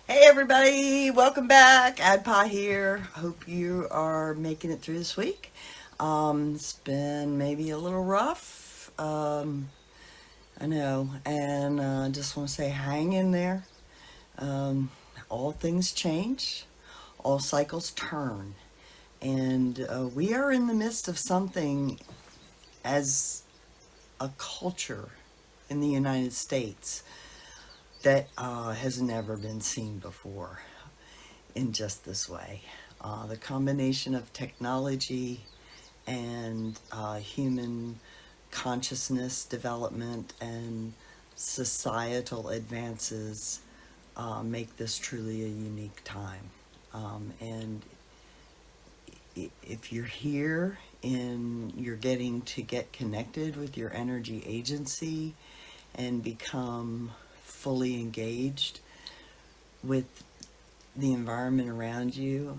Hey everybody, welcome back. Adhpa here. Hope you are making it through this week. It's been maybe a little rough. I know, and just want to say hang in there. Um, all things change, all cycles turn, and we are in the midst of something as a culture in the United States that has never been seen before in just this way. The combination of technology and human consciousness development and societal advances make this truly a unique time. And if you're here and you're getting to get connected with your energy agency and become fully engaged with the environment around you,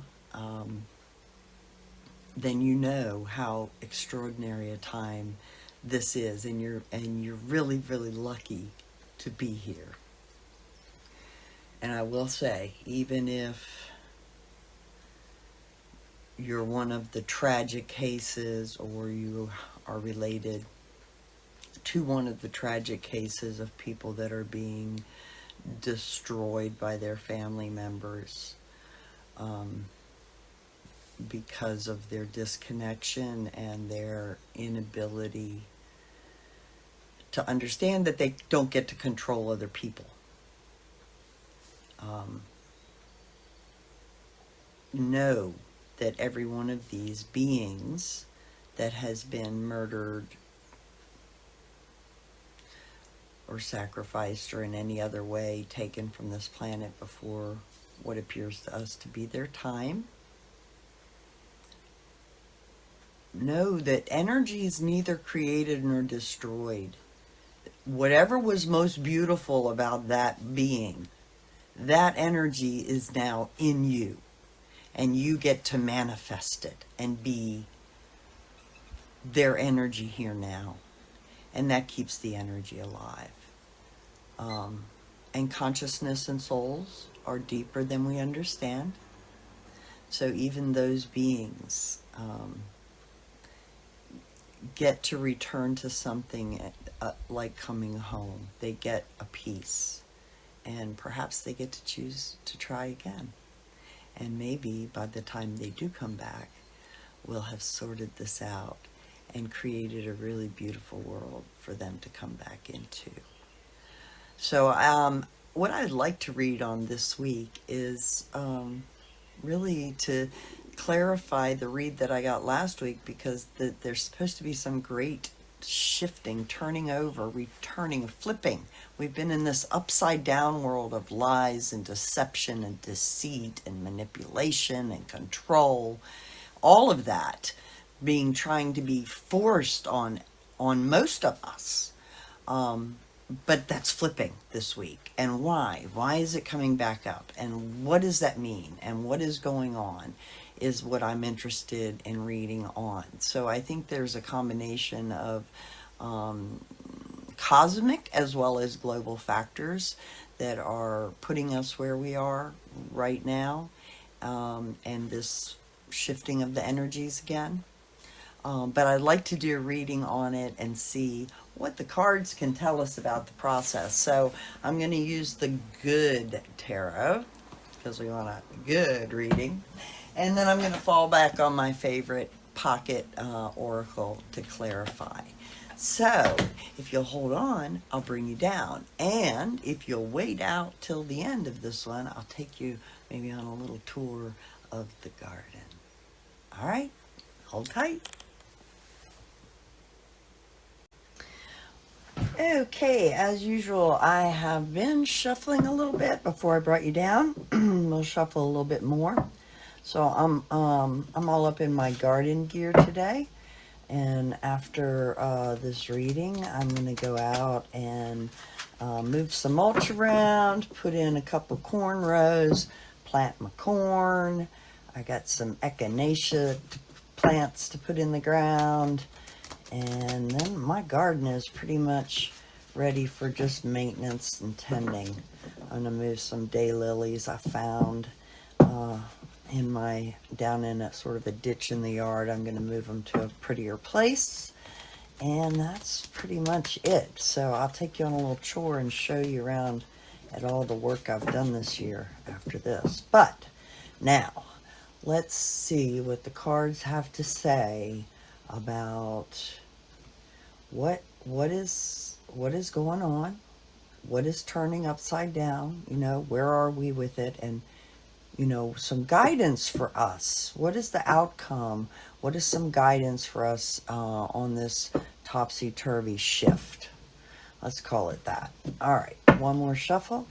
then you know how extraordinary a time this is, and you're really really lucky to be here. And I will say, even if you're one of the tragic cases or you are related to one of the tragic cases of people that are being destroyed by their family members, because of their disconnection and their inability to understand that they don't get to control other people. Know that every one of these beings that has been murdered or sacrificed or in any other way taken from this planet before what appears to us to be their time, know that energy is neither created nor destroyed. Whatever was most beautiful about that being, that energy is now in you, and you get to manifest it and be their energy here now, and that keeps the energy alive. And consciousness and souls are deeper than we understand, so even those beings get to return to something like coming home. They get a peace, and perhaps they get to choose to try again. And maybe by the time they do come back, we'll have sorted this out and created a really beautiful world for them to come back into. So what I'd like to read on this week is really to clarify the read that I got last week, because there's supposed to be some great shifting, turning over, returning, flipping. We've been in this upside down world of lies and deception and deceit and manipulation and control, all of that trying to be forced on most of us. But that's flipping this week. And why? Why is it coming back up? And what does that mean? And what is going on is what I'm interested in reading on. So I think there's a combination of cosmic as well as global factors that are putting us where we are right now, and this shifting of the energies again. But I'd like to do a reading on it and see what the cards can tell us about the process. So I'm going to use the good tarot because we want a good reading. And then I'm going to fall back on my favorite pocket oracle to clarify. So if you'll hold on, I'll bring you down. And if you'll wait out till the end of this one, I'll take you maybe on a little tour of the garden. All right, hold tight. Okay, as usual, I have been shuffling a little bit before I brought you down. We'll shuffle a little bit more. So I'm all up in my garden gear today, and after this reading, I'm going to go out and move some mulch around, put in a couple corn rows, plant my corn. I got some echinacea plants to put in the ground. And then my garden is pretty much ready for just maintenance and tending. I'm going to move some daylilies I found down in a sort of a ditch in the yard. I'm going to move them to a prettier place. And that's pretty much it. So I'll take you on a little chore and show you around at all the work I've done this year after this. But now, let's see what the cards have to say about what is going on, what is turning upside down, where are we with it, and some guidance for us. What is the outcome? What is some guidance for us on this topsy-turvy shift? Let's call it that. All right, one more shuffle,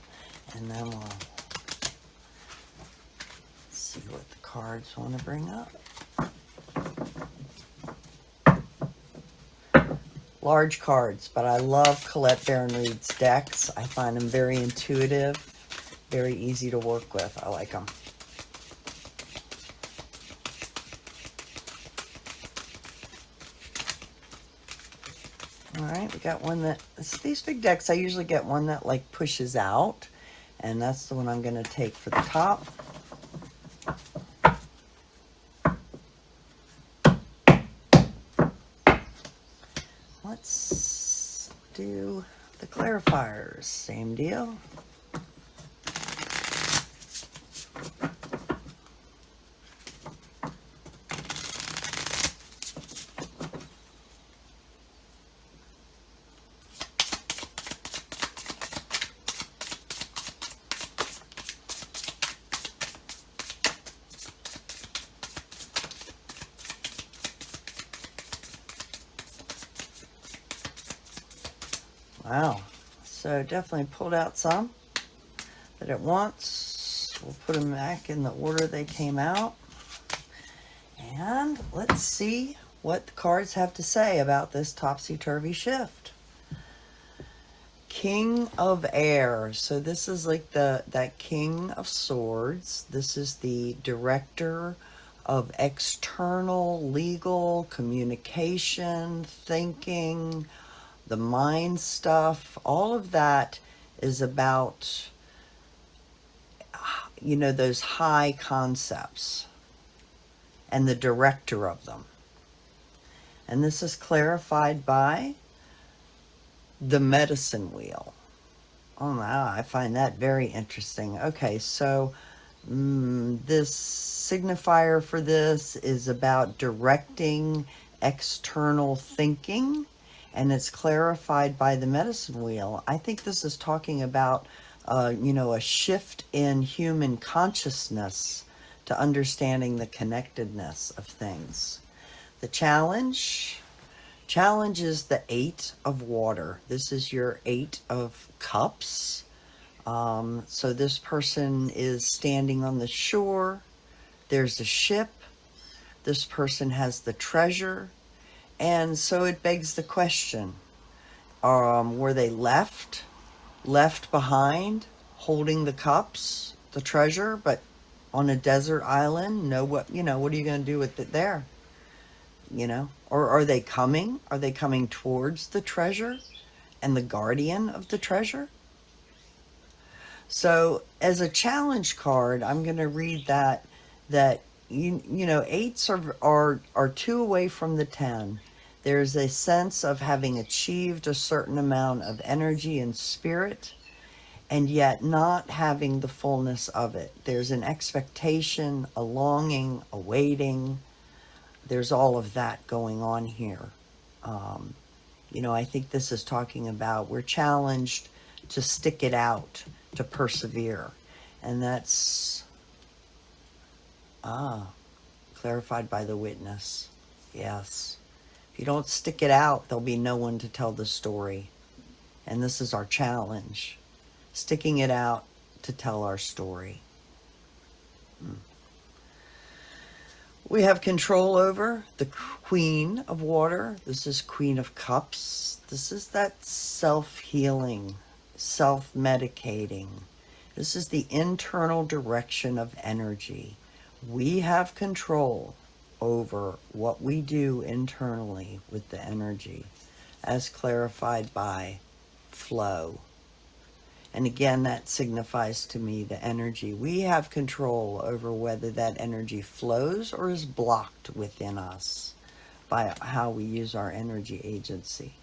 and then we'll see what the cards want to bring up. Large cards, but I love Colette Baron-Reid's decks. I find them very intuitive, very easy to work with. I like them. All right, we got one that, these big decks, I usually get one that like pushes out, and that's the one I'm going to take for the top. Let's do the clarifiers. Same deal. Wow, so definitely pulled out some that at once. We'll put them back in the order they came out. And let's see what the cards have to say about this topsy-turvy shift. King of Air. So this is like that King of Swords. This is the director of external legal communication, thinking, the mind stuff. All of that is about, those high concepts and the director of them. And this is clarified by the medicine wheel. Oh, wow, I find that very interesting. Okay, so this signifier for this is about directing external thinking, and it's clarified by the medicine wheel. I think this is talking about, a shift in human consciousness to understanding the connectedness of things. The challenge is the 8 of water. This is your 8 of cups. So this person is standing on the shore. There's a ship. This person has the treasure. And so it begs the question, were they left behind holding the cups, the treasure, but on a desert island? What are you going to do with it there? Or are they coming? Are they coming towards the treasure and the guardian of the treasure? So as a challenge card, I'm going to read that eights are 2 away from the 10. There's a sense of having achieved a certain amount of energy and spirit, and yet not having the fullness of it. There's an expectation, a longing, a waiting. There's all of that going on here. I think this is talking about we're challenged to stick it out, to persevere. And that's clarified by the witness. Yes. If you don't stick it out, there'll be no one to tell the story. And this is our challenge. Sticking it out to tell our story. We have control over the Queen of Water. This is Queen of Cups. This is that self-healing, self-medicating. This is the internal direction of energy. We have control over what we do internally with the energy, as clarified by flow. And again, that signifies to me the energy. We have control over whether that energy flows or is blocked within us by how we use our energy agency.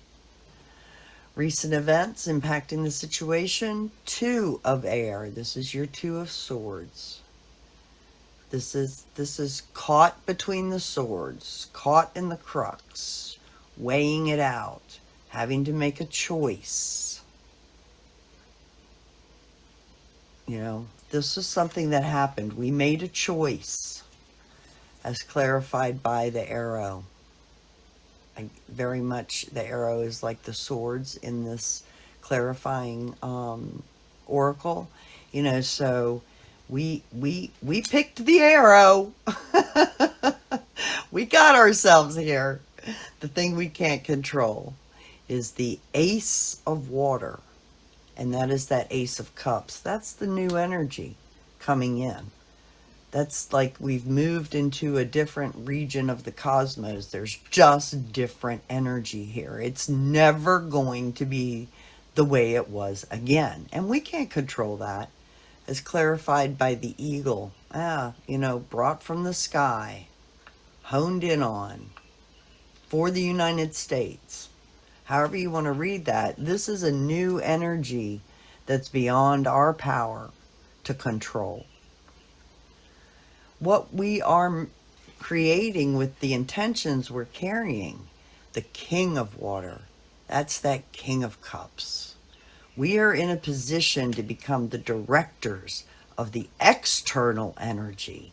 Recent events impacting the situation. 2 of air. This is your 2 of swords. This is caught between the swords, caught in the crux, weighing it out, having to make a choice. You know, this is something that happened. We made a choice, as clarified by the arrow. Very much the arrow is like the swords in this clarifying oracle. You know, so we picked the arrow. We got ourselves here. The thing we can't control is the Ace of Water. And that is that Ace of Cups. That's the new energy coming in. That's like we've moved into a different region of the cosmos. There's just different energy here. It's never going to be the way it was again. And we can't control that, as clarified by the eagle. You know, brought from the sky, honed in on, for the United States. However you want to read that, this is a new energy that's beyond our power to control. What we are creating with the intentions we're carrying, the King of Water, that's that King of Cups. We are in a position to become the directors of the external energy.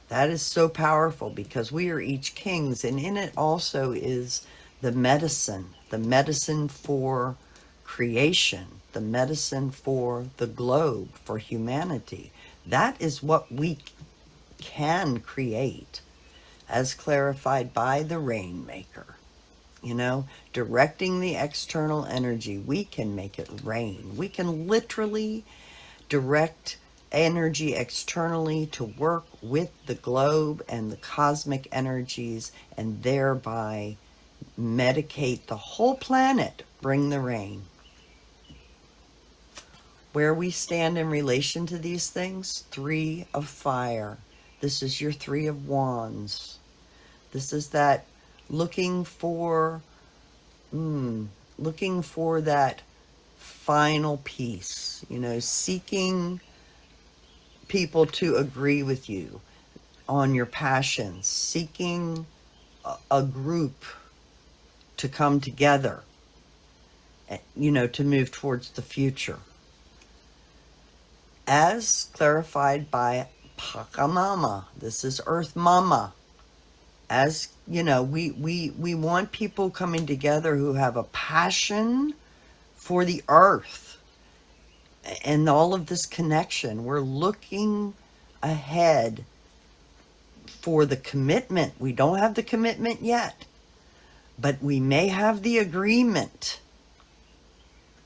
That is so powerful because we are each kings, and in it also is the medicine for creation, the medicine for the globe, for humanity. That is what we can create, as clarified by the Rainmaker. You know, directing the external energy, we can make it rain. We can literally direct energy externally to work with the globe and the cosmic energies, and thereby medicate the whole planet, bring the rain. Where we stand in relation to these things, 3 of fire. This is your 3 of wands. This is that looking for that final peace, you know, seeking people to agree with you on your passions, seeking a group to come together, you know, to move towards the future. As clarified by Pachamama, this is Earth Mama. As you know, we want people coming together who have a passion for the earth and all of this connection. We're looking ahead for the commitment. We don't have the commitment yet, but we may have the agreement.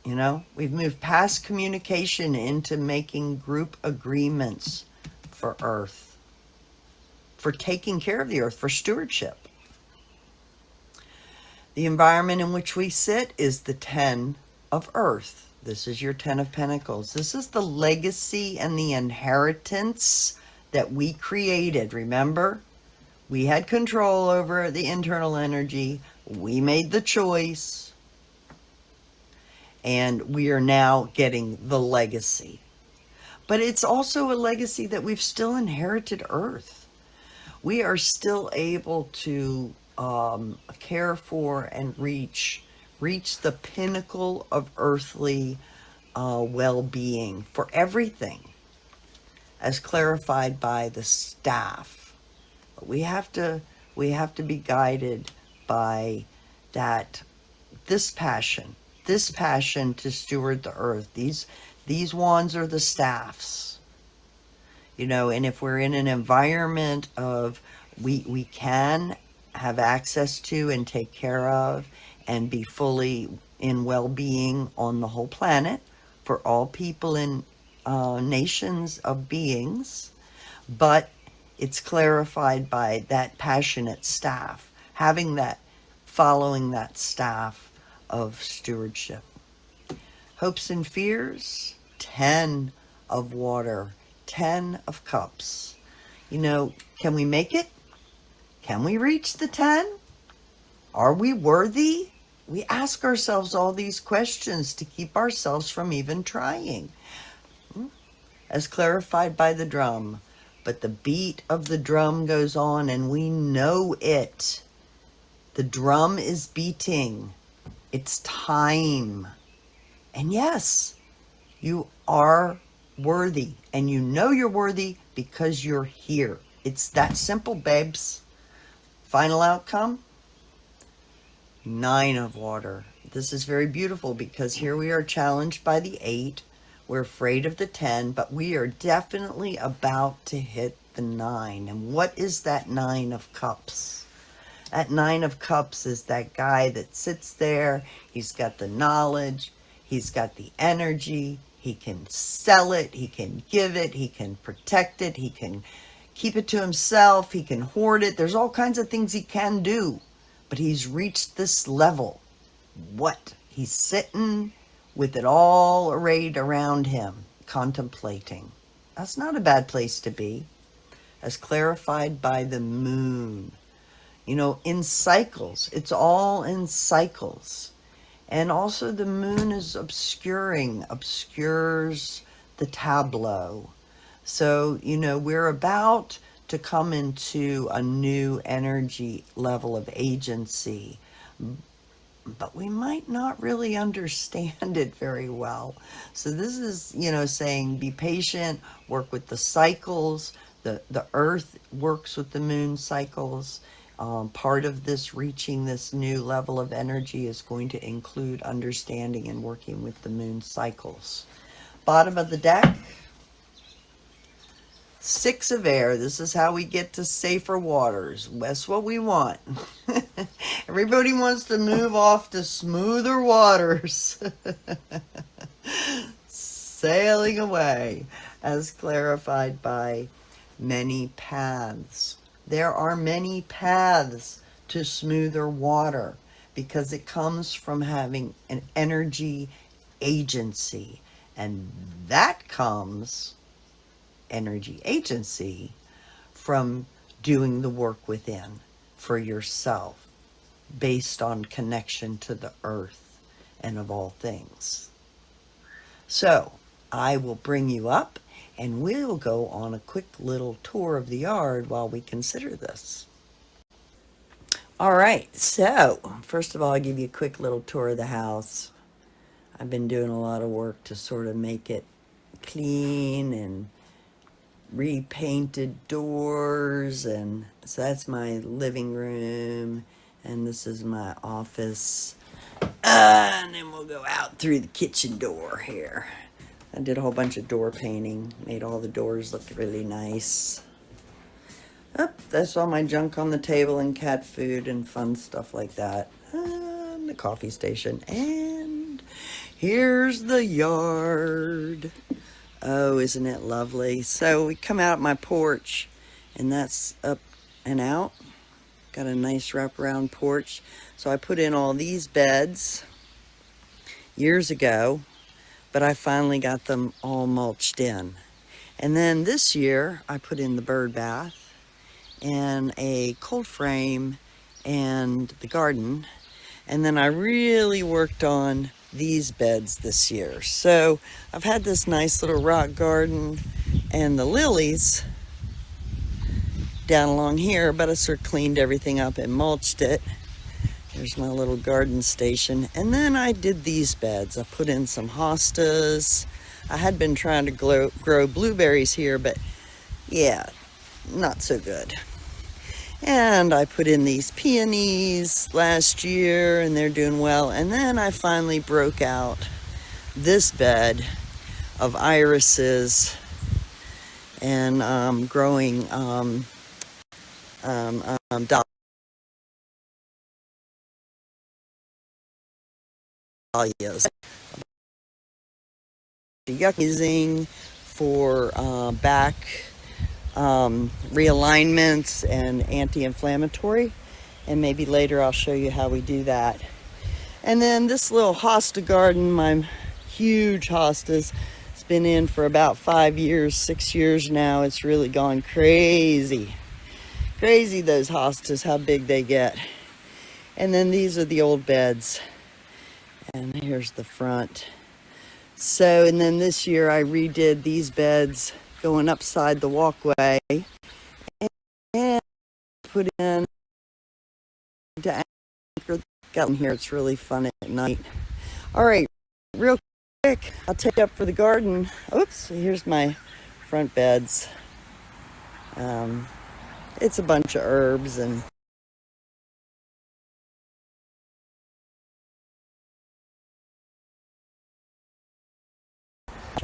You know, we've moved past communication into making group agreements for Earth, for taking care of the Earth, for stewardship. The environment in which we sit is the 10 of Earth. This is your 10 of Pentacles. This is the legacy and the inheritance that we created. Remember, we had control over the internal energy. We made the choice. And we are now getting the legacy. But it's also a legacy that we've still inherited Earth. We are still able to care for and reach the pinnacle of earthly well-being for everything, as clarified by the staff. But we have to be guided by this passion to steward the earth. These wands are the staffs, you know. And if we're in an environment of we can have access to and take care of and be fully in well-being on the whole planet for all people in nations of beings, but it's clarified by that passionate staff, following that staff of stewardship. Hopes and fears, 10 of water, 10 of cups. You know, can we make it? Can we reach the 10? Are we worthy? We ask ourselves all these questions to keep ourselves from even trying. As clarified by the drum. But the beat of the drum goes on and we know it. The drum is beating. It's time. And yes, you are worthy. And you know you're worthy because you're here. It's that simple, babes. Final outcome? 9 of water. This is very beautiful because here we are challenged by the 8. We're afraid of the 10, but we are definitely about to hit the 9. And what is that 9 of cups? That 9 of cups is that guy that sits there. He's got the knowledge. He's got the energy. He can sell it. He can give it. He can protect it. He can keep it to himself. He can hoard it. There's all kinds of things he can do. But he's reached this level. What? He's sitting with it all arrayed around him, contemplating. That's not a bad place to be, as clarified by the moon. You know, in cycles. It's all in cycles. And also the moon is obscures the tableau. So, you know, we're about to come into a new energy level of agency, but we might not really understand it very well. So this is, you know, saying be patient, work with the cycles. The earth works with the moon cycles. Part of this reaching this new level of energy is going to include understanding and working with the moon cycles. Bottom of the deck, 6 of air. This is how we get to safer waters. That's what we want. Everybody wants to move off to smoother waters. Sailing away, as clarified by many paths. There are many paths to smoother water because it comes from having an energy agency. And that comes, energy agency, from doing the work within for yourself based on connection to the earth and of all things. So I will bring you up and we'll go on a quick little tour of the yard while we consider this. All right, so first of all, I'll give you a quick little tour of the house. I've been doing a lot of work to sort of make it clean and repainted doors, and so that's my living room, and this is my office, and then we'll go out through the kitchen door here. I did a whole bunch of door painting, made all the doors look really nice. Oh, that's all my junk on the table and cat food and fun stuff like that. And the coffee station, and here's the yard. Oh, isn't it lovely? So we come out my porch, and that's up and out. Got a nice wraparound porch. So I put in all these beds years ago, but I finally got them all mulched in. And then this year, I put in the bird bath and a cold frame and the garden. And then I really worked on these beds this year. So I've had this nice little rock garden and the lilies down along here, but I sort of cleaned everything up and mulched it. There's my little garden station. And then I did these beds. I put in some hostas. I had been trying to grow blueberries here, but yeah, not so good. And I put in these peonies last year, and they're doing well. And then I finally broke out this bed of irises and growing dahlias. Using for back realignments and anti-inflammatory, and maybe later I'll show you how we do that. And then this little hosta garden, my huge hostas. It's been in for about 5 years, 6 years now. It's really gone crazy. Crazy, those hostas, how big they get. And then these are the old beds. And here's the front. So, and then this year I redid these beds going upside the walkway and put in to anchor. Got in here, it's really fun at night. All right, real quick, I'll take up for the garden. Oops, here's my front beds. It's a bunch of herbs and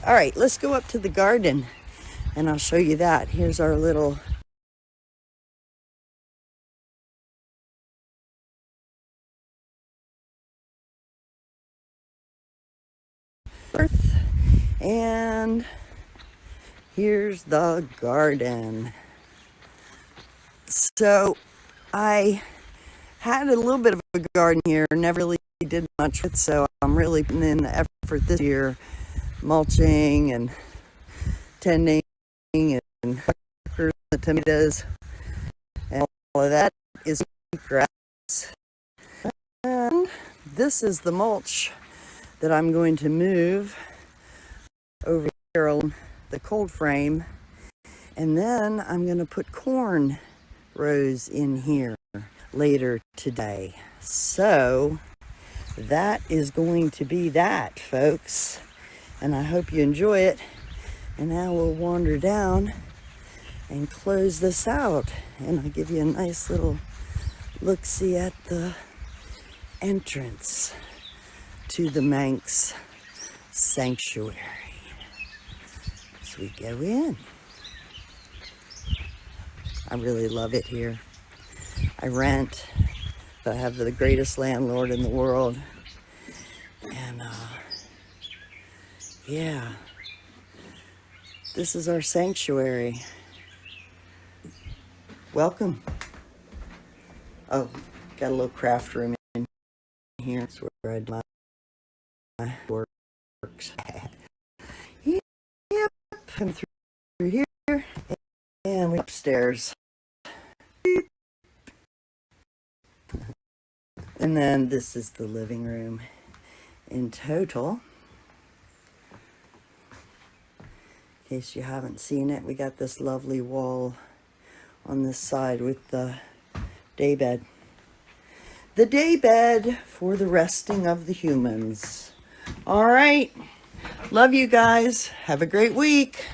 all right, let's go up to the garden and I'll show you that. Here's our little earth, and here's the garden. So I had a little bit of a garden here, never really did much with it, so I'm really putting in the effort this year, mulching and tending and the tomatoes, and all of that is grass. And this is the mulch that I'm going to move over here on the cold frame, and then I'm going to put corn rows in here later today. So that is going to be that, folks, and I hope you enjoy it. And now we'll wander down and close this out, and I'll give you a nice little look-see at the entrance to the Manx sanctuary. So we go in. I really love it here. I rent, but I have the greatest landlord in the world. And yeah, this is our sanctuary. Welcome. Oh, got a little craft room in here. That's where I do my works. Yep, come through here, and we're upstairs. And then this is the living room. In total, in case you haven't seen it, we got this lovely wall on this side with the daybed. The daybed for the resting of the humans. All right. Love you guys. Have a great week.